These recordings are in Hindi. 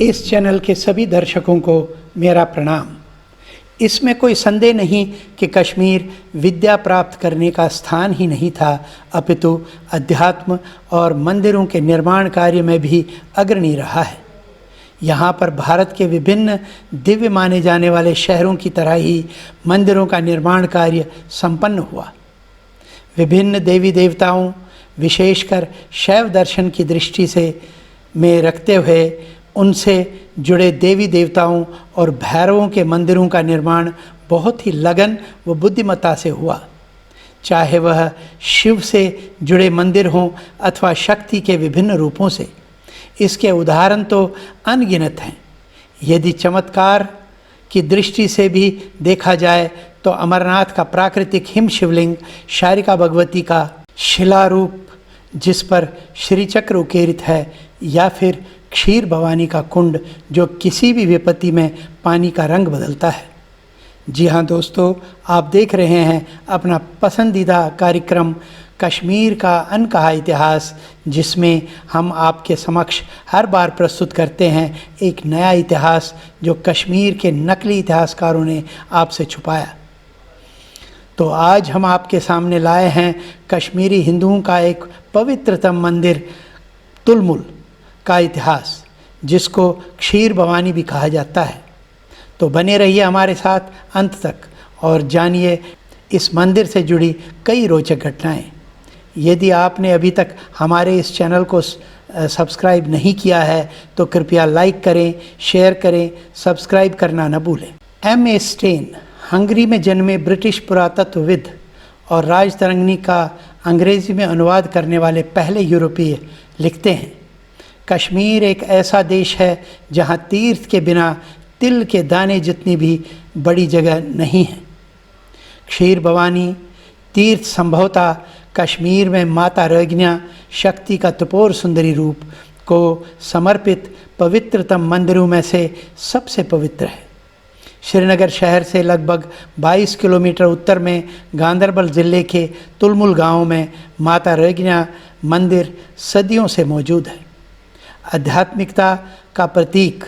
इस चैनल के सभी दर्शकों को मेरा प्रणाम। इसमें कोई संदेह नहीं कि कश्मीर विद्या प्राप्त करने का स्थान ही नहीं था, अपितु अध्यात्म और मंदिरों के निर्माण कार्य में भी अग्रणी रहा है। यहाँ पर भारत के विभिन्न दिव्य माने जाने वाले शहरों की तरह ही मंदिरों का निर्माण कार्य संपन्न हुआ। विभिन्न देवी देवताओं, विशेषकर शैव दर्शन की दृष्टि से में रखते हुए उनसे जुड़े देवी देवताओं और भैरवों के मंदिरों का निर्माण बहुत ही लगन व बुद्धिमत्ता से हुआ। चाहे वह शिव से जुड़े मंदिर हों अथवा शक्ति के विभिन्न रूपों से। इसके उदाहरण तो अनगिनत हैं। यदि चमत्कार की दृष्टि से भी देखा जाए तो अमरनाथ का प्राकृतिक हिम शिवलिंग, शारिका भगवती का शिलारूप जिस पर श्रीचक्र उकेरित है, या फिर क्षीर भवानी का कुंड जो किसी भी विपत्ति में पानी का रंग बदलता है। जी हाँ दोस्तों, आप देख रहे हैं अपना पसंदीदा कार्यक्रम कश्मीर का अनकहा इतिहास, जिसमें हम आपके समक्ष हर बार प्रस्तुत करते हैं एक नया इतिहास जो कश्मीर के नकली इतिहासकारों ने आपसे छुपाया। तो आज हम आपके सामने लाए हैं कश्मीरी हिंदुओं का एक पवित्रतम मंदिर तुलमुल का इतिहास, जिसको क्षीर भवानी भी कहा जाता है। तो बने रहिए हमारे साथ अंत तक और जानिए इस मंदिर से जुड़ी कई रोचक घटनाएं। यदि आपने अभी तक हमारे इस चैनल को सब्सक्राइब नहीं किया है तो कृपया लाइक करें, शेयर करें, सब्सक्राइब करना न भूलें। M.A. स्टेन हंगरी में जन्मे ब्रिटिश पुरातत्वविद और राजतरंगिणी का अंग्रेज़ी में अनुवाद करने वाले पहले यूरोपीय लिखते हैं, कश्मीर एक ऐसा देश है जहाँ तीर्थ के बिना तिल के दाने जितनी भी बड़ी जगह नहीं है। क्षीर भवानी तीर्थ संभवतः कश्मीर में माता रज्ञा शक्ति का त्रिपुर सुंदरी रूप को समर्पित पवित्रतम मंदिरों में से सबसे पवित्र है। श्रीनगर शहर से लगभग 22 किलोमीटर उत्तर में गांदरबल ज़िले के तुलमुल गांव में माता रज्ञा मंदिर सदियों से मौजूद है। आध्यात्मिकता का प्रतीक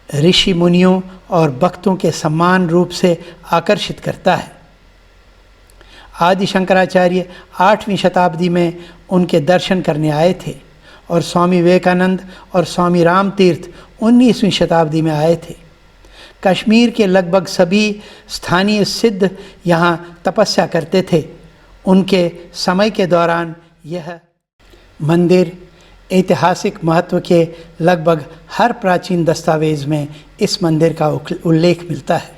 ऋषि मुनियों और भक्तों के समान रूप से आकर्षित करता है। आदि शंकराचार्य 8वीं शताब्दी में उनके दर्शन करने आए थे और स्वामी विवेकानंद और स्वामी राम तीर्थ 19वीं शताब्दी में आए थे। कश्मीर के लगभग सभी स्थानीय सिद्ध यहाँ तपस्या करते थे। उनके समय के दौरान यह मंदिर ऐतिहासिक महत्व के लगभग हर प्राचीन दस्तावेज में इस मंदिर का उल्लेख मिलता है।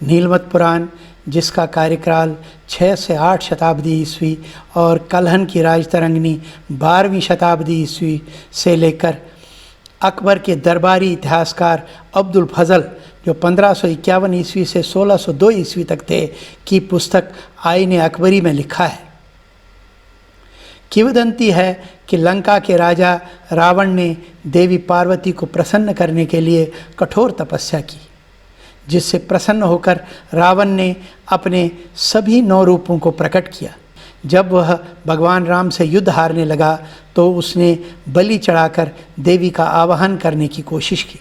नीलमत पुराण, जिसका कार्यकाल 6 से 8 शताब्दी ईस्वी और कल्हन की राजतरंगिणी 12वीं शताब्दी ईस्वी से लेकर अकबर के दरबारी इतिहासकार अब्दुल फजल, जो 1551 ईस्वी से 1602 ईस्वी तक थे, की पुस्तक आईने अकबरी में लिखा है। किंवदंती है कि लंका के राजा रावण ने देवी पार्वती को प्रसन्न करने के लिए कठोर तपस्या की, जिससे प्रसन्न होकर रावण ने अपने सभी 9 रूपों को प्रकट किया। जब वह भगवान राम से युद्ध हारने लगा तो उसने बलि चढ़ाकर देवी का आवाहन करने की कोशिश की।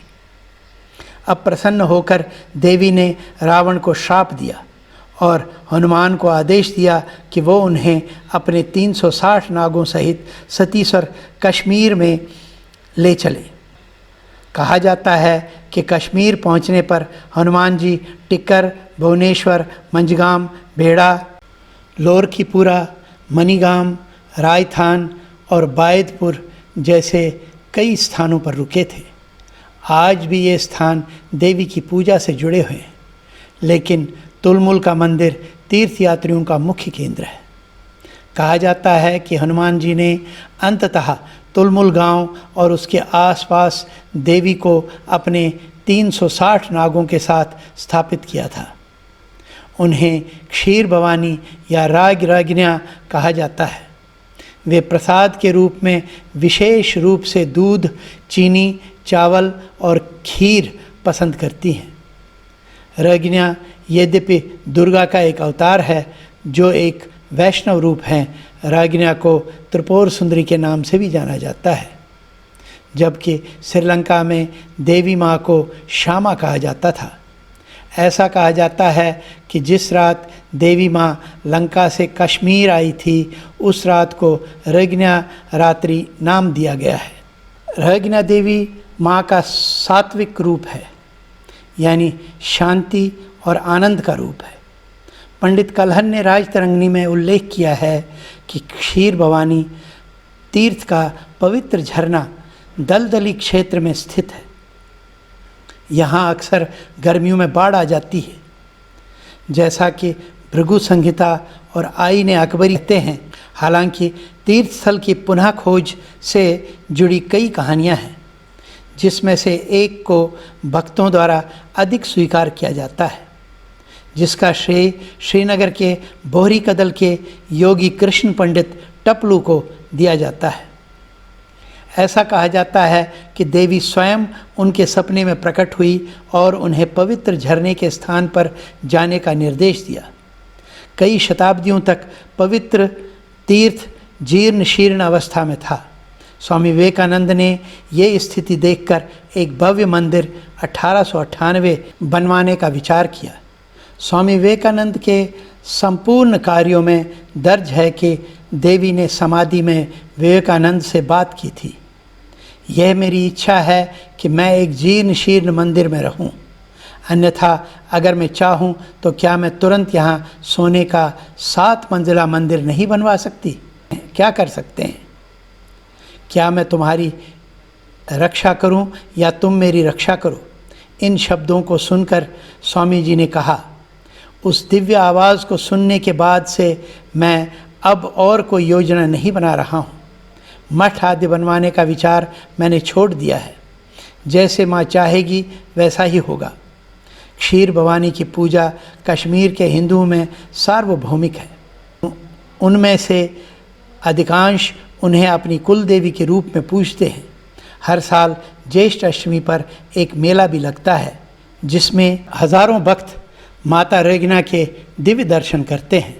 अब प्रसन्न होकर देवी ने रावण को श्राप दिया और हनुमान को आदेश दिया कि वो उन्हें अपने 360 नागों सहित सतीश्वर कश्मीर में ले चले। कहा जाता है कि कश्मीर पहुंचने पर हनुमान जी टिक्कर, भुवनेश्वर, मंजगाम, भेड़ा, लोरखीपुरा, मनीगाम, रायथान और बायदपुर जैसे कई स्थानों पर रुके थे। आज भी ये स्थान देवी की पूजा से जुड़े हुए हैं, लेकिन तुलमुल का मंदिर तीर्थयात्रियों का मुख्य केंद्र है। कहा जाता है कि हनुमान जी ने अंततः तुलमुल गांव और उसके आसपास देवी को अपने 360 नागों के साथ स्थापित किया था। उन्हें क्षीर भवानी या राजज्ञा कहा जाता है। वे प्रसाद के रूप में विशेष रूप से दूध, चीनी, चावल और खीर पसंद करती हैं। रज्ञा यद्यपि दुर्गा का एक अवतार है, जो एक वैष्णव रूप हैं, राज्ञा को त्रिपुर सुंदरी के नाम से भी जाना जाता है। जबकि श्रीलंका में देवी माँ को श्यामा कहा जाता था। ऐसा कहा जाता है कि जिस रात देवी माँ लंका से कश्मीर आई थी उस रात को रज्ञा रात्रि नाम दिया गया है। रज्ञा देवी माँ का सात्विक रूप है, यानी शांति और आनंद का रूप है। पंडित कल्हण ने राजतरंगिणी में उल्लेख किया है कि क्षीर भवानी तीर्थ का पवित्र झरना दलदली क्षेत्र में स्थित है। यहाँ अक्सर गर्मियों में बाढ़ आ जाती है। जैसा कि भृगु संहिता और आईन अकबरी कहते हैं। हालांकि तीर्थ स्थल की पुनः खोज से जुड़ी कई कहानियाँ हैं, जिसमें से एक को भक्तों द्वारा अधिक स्वीकार किया जाता है, जिसका श्रेय श्रीनगर के बोहरी कदल के योगी कृष्ण पंडित टपलू को दिया जाता है। ऐसा कहा जाता है कि देवी स्वयं उनके सपने में प्रकट हुई और उन्हें पवित्र झरने के स्थान पर जाने का निर्देश दिया। कई शताब्दियों तक पवित्र तीर्थ जीर्ण शीर्ण अवस्था में था। स्वामी विवेकानंद ने ये स्थिति देखकर एक भव्य मंदिर 1898 बनवाने का विचार किया। स्वामी विवेकानंद के संपूर्ण कार्यों में दर्ज है कि देवी ने समाधि में विवेकानंद से बात की थी। यह मेरी इच्छा है कि मैं एक जीर्ण शीर्ण मंदिर में रहूं, अन्यथा अगर मैं चाहूं तो क्या मैं तुरंत यहाँ सोने का 7 मंजिला मंदिर नहीं बनवा सकती? क्या कर सकते हैं? क्या मैं तुम्हारी रक्षा करूं या तुम मेरी रक्षा करो? इन शब्दों को सुनकर स्वामी जी ने कहा, उस दिव्य आवाज़ को सुनने के बाद से मैं अब और कोई योजना नहीं बना रहा हूँ। मठ आदि बनवाने का विचार मैंने छोड़ दिया है। जैसे माँ चाहेगी वैसा ही होगा। क्षीर भवानी की पूजा कश्मीर के हिंदुओं में सार्वभौमिक है। उनमें से अधिकांश उन्हें अपनी कुल देवी के रूप में पूजते हैं। हर साल ज्येष्ठ अष्टमी पर एक मेला भी लगता है, जिसमें हजारों भक्त माता रज्ञा के दिव्य दर्शन करते हैं।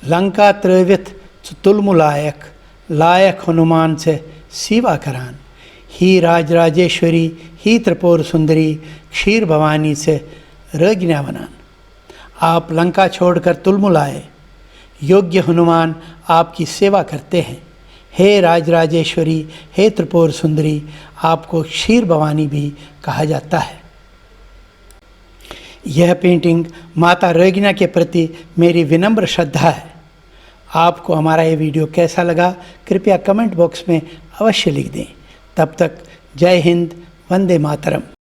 लंका त्रैवित तुलमुलायक लायक हनुमान से सेवा करान, ही राजराजेश्वरी ही त्रिपुर सुंदरी क्षीर भवानी से रज्ञा बनान। आप लंका छोड़कर तुलमुलाए, योग्य हनुमान आपकी सेवा करते हैं। हे राजराजेश्वरी, हे त्रिपुर सुंदरी, आपको क्षीर भवानी भी कहा जाता है। यह पेंटिंग माता रज्ञा के प्रति मेरी विनम्र श्रद्धा है। आपको हमारा ये वीडियो कैसा लगा कृपया कमेंट बॉक्स में अवश्य लिख दें। तब तक जय हिंद, वंदे मातरम।